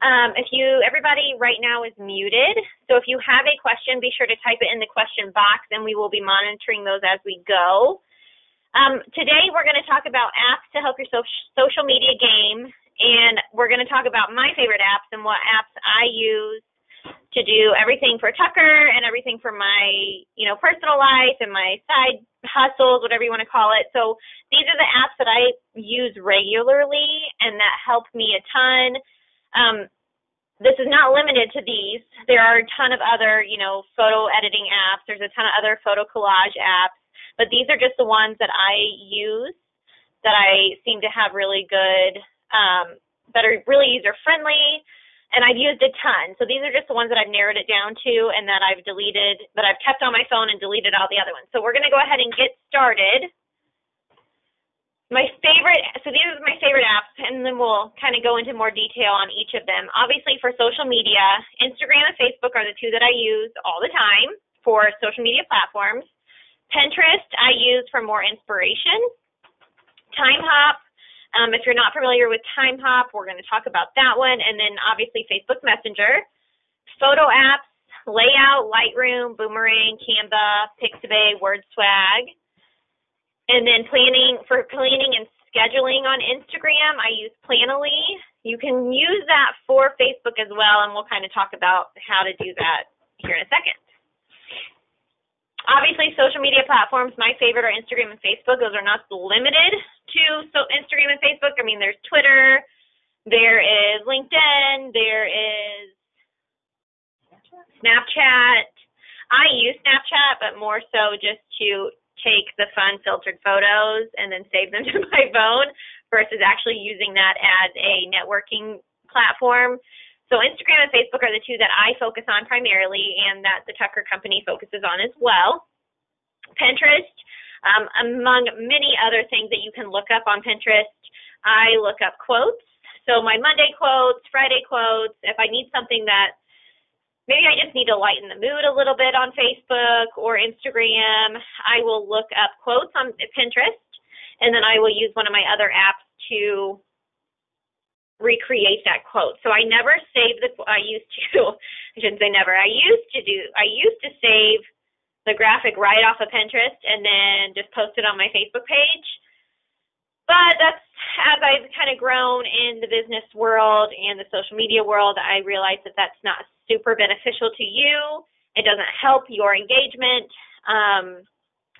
Everybody right now is muted. So if you have a question, be sure to type it in the question box, and we will be monitoring those as we go. Today we're going to talk about apps to help your social media game, and we're going to talk about my favorite apps and what apps I use to do everything for Tucker and everything for my, personal life and my side hustles, whatever you want to call it. So these are the apps that I use regularly and that help me a ton. This is not limited to these. There are a ton of other, photo editing apps. There's a ton of other photo collage apps, but these are just the ones that I use that I seem to have really good, that are really user-friendly, and I've used a ton. So these are just the ones that I've narrowed it down to and that I've deleted, that I've kept on my phone and deleted all the other ones. So we're going to go ahead and get started. So these are my favorite apps, and then we'll kind of go into more detail on each of them. Obviously, for social media, Instagram and Facebook are the two that I use all the time for social media platforms. Pinterest I use for more inspiration. TimeHop, if you're not familiar with TimeHop, we're going to talk about that one. And then obviously Facebook Messenger. Photo apps, Layout, Lightroom, Boomerang, Canva, Pixabay, WordSwag. And then for planning and scheduling on Instagram, I use Planoly. You can use that for Facebook as well, and we'll kind of talk about how to do that here in a second. Obviously, social media platforms, my favorite are Instagram and Facebook. Those are not limited to Instagram and Facebook. I mean, there's Twitter, there is LinkedIn, there is Snapchat. I use Snapchat, but more so just to take the fun filtered photos and then save them to my phone versus actually using that as a networking platform. So Instagram and Facebook are the two that I focus on primarily and that the Tucker Company focuses on as well. Pinterest, among many other things that you can look up on Pinterest, I look up quotes. So my Monday quotes, Friday quotes, if I need something that maybe I just need to lighten the mood a little bit on Facebook or Instagram, I will look up quotes on Pinterest, and then I will use one of my other apps to recreate that quote. So I never save I used to save the graphic right off of Pinterest and then just post it on my Facebook page. But that's, as I've kind of grown in the business world and the social media world, I realized that that's not super beneficial to you. It doesn't help your engagement.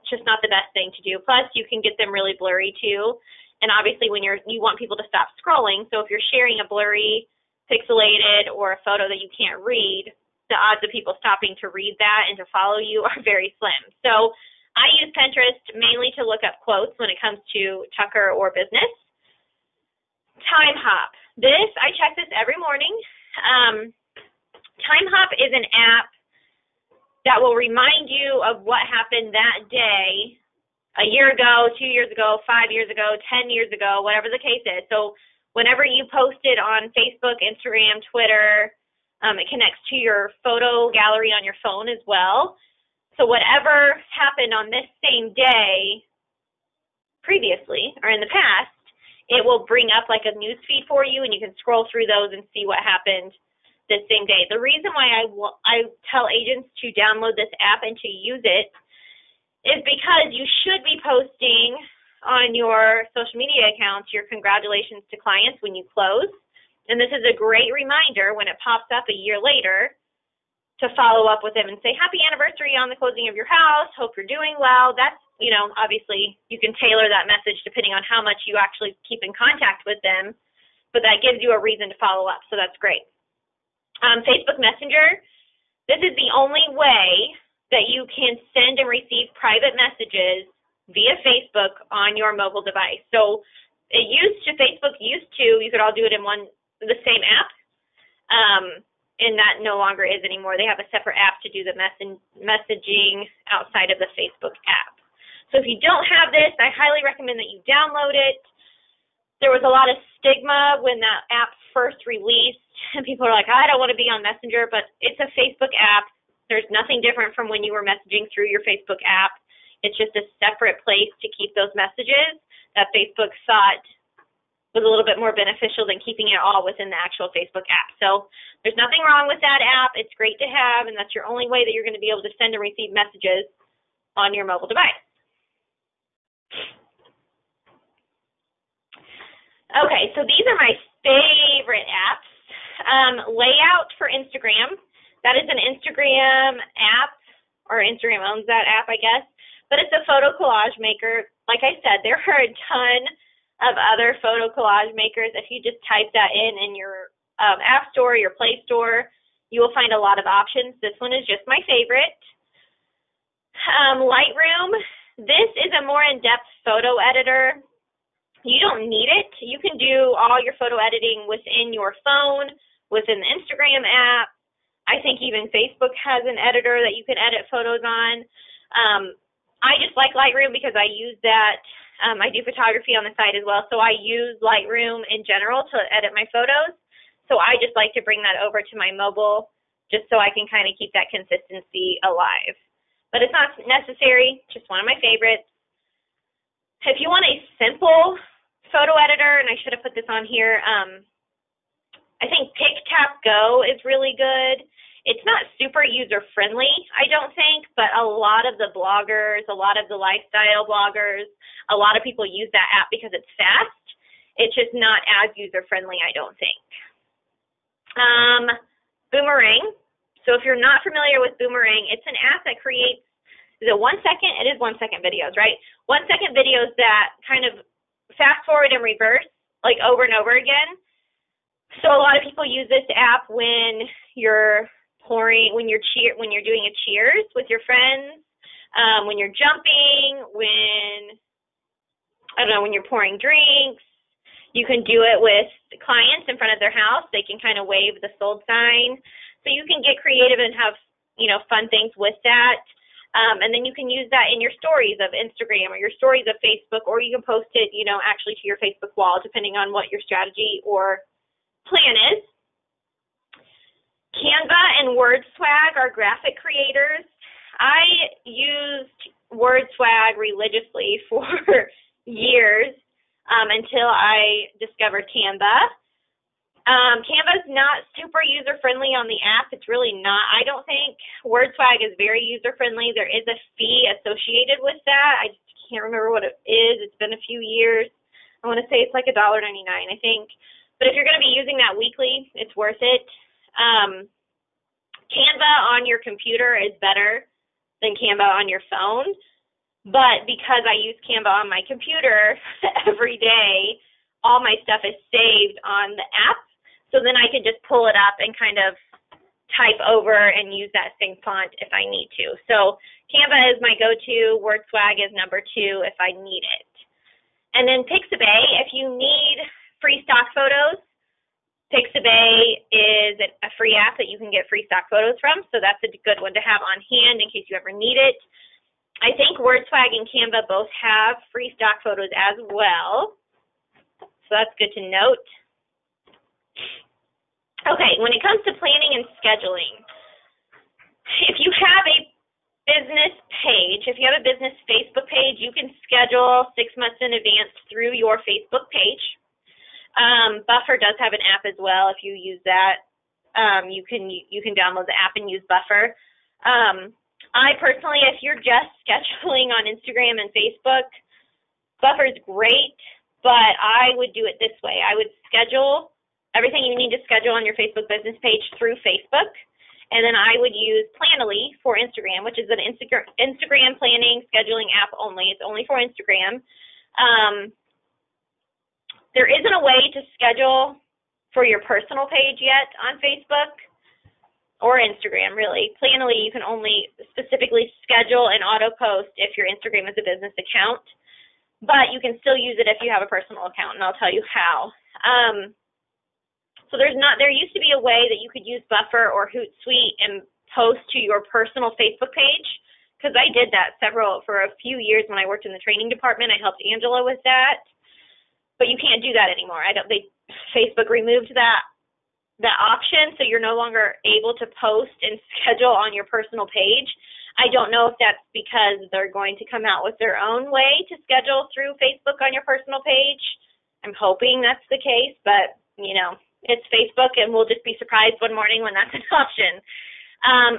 It's just not the best thing to do. Plus, you can get them really blurry too. And obviously, when you want people to stop scrolling, so if you're sharing a blurry, pixelated, or a photo that you can't read, the odds of people stopping to read that and to follow you are very slim. So I use Pinterest mainly to look up quotes when it comes to Tucker or business. TimeHop. I check this every morning. TimeHop is an app that will remind you of what happened that day, a year ago, 2 years ago, 5 years ago, 10 years ago, whatever the case is. So whenever you post it on Facebook, Instagram, Twitter, it connects to your photo gallery on your phone as well. So whatever happened on this same day previously or in the past, it will bring up like a news feed for you, and you can scroll through those and see what happened this same day. The reason why I tell agents to download this app and to use it is because you should be posting on your social media accounts your congratulations to clients when you close. And this is a great reminder when it pops up a year later to follow up with them and say, happy anniversary on the closing of your house. Hope you're doing well. That's, obviously you can tailor that message depending on how much you actually keep in contact with them, but that gives you a reason to follow up. So that's great. Facebook Messenger, this is the only way that you can send and receive private messages via Facebook on your mobile device. So Facebook used to, you could all do it in the same app, and that no longer is anymore. They have a separate app to do the messaging outside of the Facebook app. So if you don't have this, I highly recommend that you download it. There was a lot of stigma when that app first released, and people are like, I don't want to be on Messenger, but it's a Facebook app. There's nothing different from when you were messaging through your Facebook app. It's just a separate place to keep those messages that Facebook thought was a little bit more beneficial than keeping it all within the actual Facebook app. So there's nothing wrong with that app. It's great to have, and that's your only way that you're going to be able to send and receive messages on your mobile device. Okay, so these are my favorite apps. Layout for Instagram. That is an Instagram app, or Instagram owns that app, I guess. But it's a photo collage maker. Like I said, there are a ton of other photo collage makers. If you just type that in your App Store, your Play Store, you will find a lot of options. This one is just my favorite. Lightroom. This is a more in-depth photo editor. You don't need it. You can do all your photo editing within your phone, within the Instagram app. I think even Facebook has an editor that you can edit photos on. I just like Lightroom because I use that. I do photography on the side as well, so I use Lightroom in general to edit my photos. So I just like to bring that over to my mobile just so I can kind of keep that consistency alive. But it's not necessary, just one of my favorites. If you want a simple photo editor, and I should have put this on here, I think PicTapGo is really good. It's not super user-friendly, I don't think, but a lot of the bloggers, a lot of the lifestyle bloggers, a lot of people use that app because it's fast. It's just not as user-friendly, I don't think. Boomerang. So if you're not familiar with Boomerang, it's an app that creates, is it 1 second? It is 1 second videos, right? 1 second videos that kind of fast forward and reverse, like over and over again. So a lot of people use this app when you're when you're doing a cheers with your friends, when you're jumping, when you're pouring drinks. You can do it with clients in front of their house. They can kind of wave the sold sign. So you can get creative and have, fun things with that. And then you can use that in your stories of Instagram or your stories of Facebook, or you can post it, actually to your Facebook wall, depending on what your strategy or plan is. Canva and WordSwag are graphic creators. I used WordSwag religiously for years until I discovered Canva. Canva's not super user-friendly on the app. It's really not, I don't think. WordSwag is very user-friendly. There is a fee associated with that. I just can't remember what it is. It's been a few years. I want to say it's like $1.99, I think. But if you're going to be using that weekly, it's worth it. Canva on your computer is better than Canva on your phone. But because I use Canva on my computer every day, all my stuff is saved on the app. So then I can just pull it up and kind of type over and use that same font if I need to. So Canva is my go-to. WordSwag is number 2 if I need it. And then Pixabay, if you need free stock photos, Pixabay is a free app that you can get free stock photos from. So that's a good one to have on hand in case you ever need it. I think WordSwag and Canva both have free stock photos as well. So that's good to note. Okay, when it comes to planning and scheduling, if you have a business page, if you have a business Facebook page, you can schedule 6 months in advance through your Facebook page. Buffer does have an app as well. If you use that, you can download the app and use Buffer. I personally, if you're just scheduling on Instagram and Facebook, Buffer is great, but I would do it this way. I would schedule everything you need to schedule on your Facebook business page through Facebook, and then I would use Planoly for Instagram, which is an Instagram planning scheduling app only. It's only for Instagram. There isn't a way to schedule for your personal page yet on Facebook or Instagram, really. Planoly, you can only specifically schedule and auto-post if your Instagram is a business account, but you can still use it if you have a personal account, and I'll tell you how. So there used to be a way that you could use Buffer or Hootsuite and post to your personal Facebook page, because I did that for a few years when I worked in the training department. I helped Angela with that. But you can't do that anymore. Facebook removed that option, so you're no longer able to post and schedule on your personal page. I don't know if that's because they're going to come out with their own way to schedule through Facebook on your personal page. I'm hoping that's the case, but, you know, it's Facebook, and we'll just be surprised one morning when that's an option.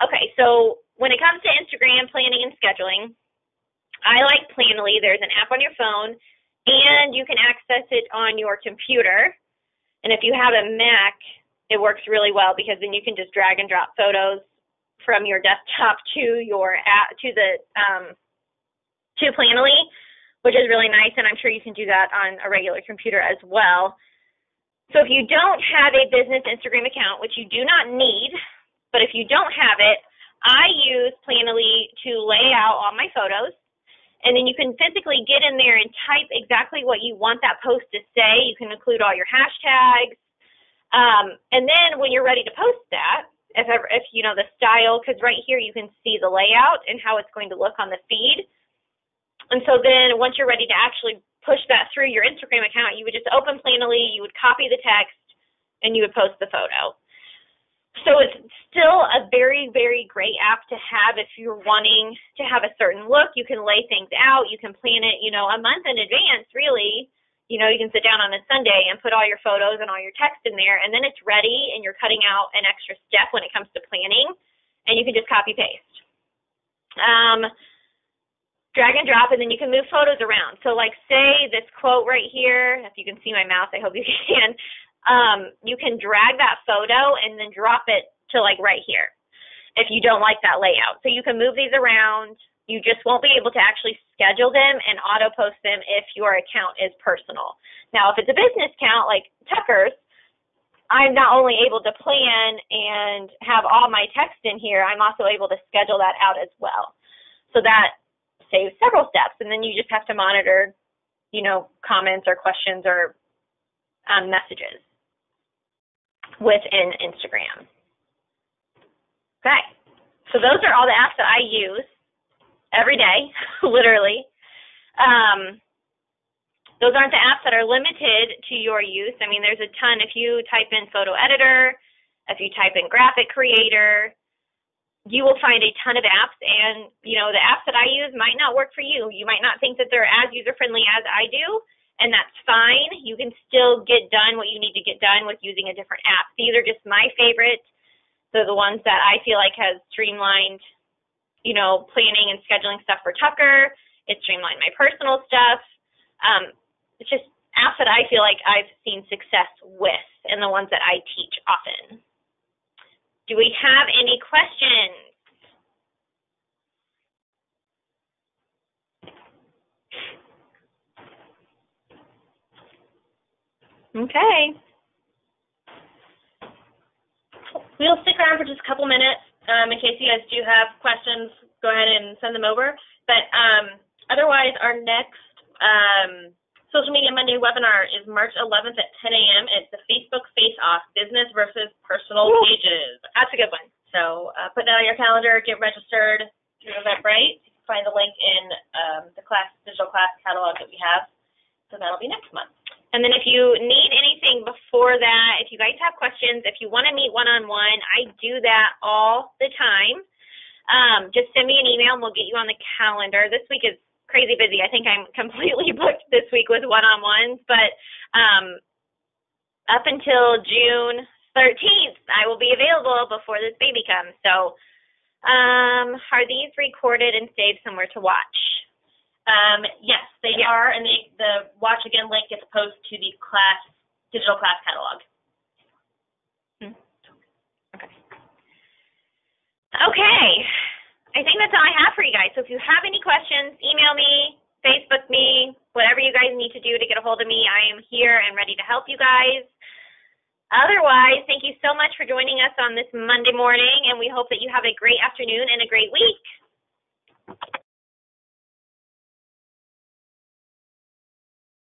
Okay, so when it comes to Instagram planning and scheduling, I like Planoly. There's an app on your phone, and you can access it on your computer. And if you have a Mac, it works really well because then you can just drag and drop photos from your desktop to your app, to Planoly, which is really nice, and I'm sure you can do that on a regular computer as well. So if you don't have a business Instagram account, which you do not need, but if you don't have it, I use Planoly to lay out all my photos, and then you can physically get in there and type exactly what you want that post to say. You can include all your hashtags, and then when you're ready to post that, if you know the style, because right here you can see the layout and how it's going to look on the feed. And so then once you're ready to actually push that through your Instagram account, you would just open Planoly, you would copy the text, and you would post the photo. So it's still a very, very great app to have if you're wanting to have a certain look. You can lay things out. You can plan it, you know, a month in advance, really. You know, you can sit down on a Sunday and put all your photos and all your text in there, and then it's ready, and you're cutting out an extra step when it comes to planning, and you can just copy paste. Drag and drop, and then you can move photos around. So like say this quote right here, if you can see my mouse, I hope you can, you can drag that photo and then drop it to like right here if you don't like that layout. So you can move these around. You just won't be able to actually schedule them and auto post them if your account is personal. Now if it's a business account like Tucker's, I'm not only able to plan and have all my text in here, I'm also able to schedule that out as well. So that saves several steps, and then you just have to monitor, you know, comments or questions or messages within Instagram. Okay, so those are all the apps that I use every day, literally. Those aren't the apps that are limited to your use. I mean, there's a ton. If you type in photo editor, if you type in graphic creator, you will find a ton of apps, and, you know, the apps that I use might not work for you. You might not think that they're as user-friendly as I do, and that's fine. You can still get done what you need to get done with using a different app. These are just my favorites. They're the ones that I feel like has streamlined, you know, planning and scheduling stuff for Tucker. It's streamlined my personal stuff. It's just apps that I feel like I've seen success with, and the ones that I teach often. Do we have any questions? Okay. We'll stick around for just a couple minutes in case you guys do have questions. Go ahead and send them over. But otherwise, our next Social Media Monday webinar is March 11th at 10 a.m. It's the Facebook Face-Off, Business versus Personal Pages. That's a good one. So put that on your calendar, get registered through Eventbrite. You can find the link in the digital class catalog that we have. So that'll be next month. And then if you need anything before that, if you guys have questions, if you want to meet one-on-one, I do that all the time. Just send me an email and we'll get you on the calendar. This week is crazy busy. I think I'm completely booked this week with one-on-ones, but up until June 13th, I will be available before this baby comes. So are these recorded and saved somewhere to watch? Yes, they are, and the Watch Again link gets posted to the digital class catalog. Okay. Okay. I think that's all I have for you guys. So if you have any questions, email me, Facebook me, whatever you guys need to do to get a hold of me. I am here and ready to help you guys. Otherwise, thank you so much for joining us on this Monday morning, and we hope that you have a great afternoon and a great week.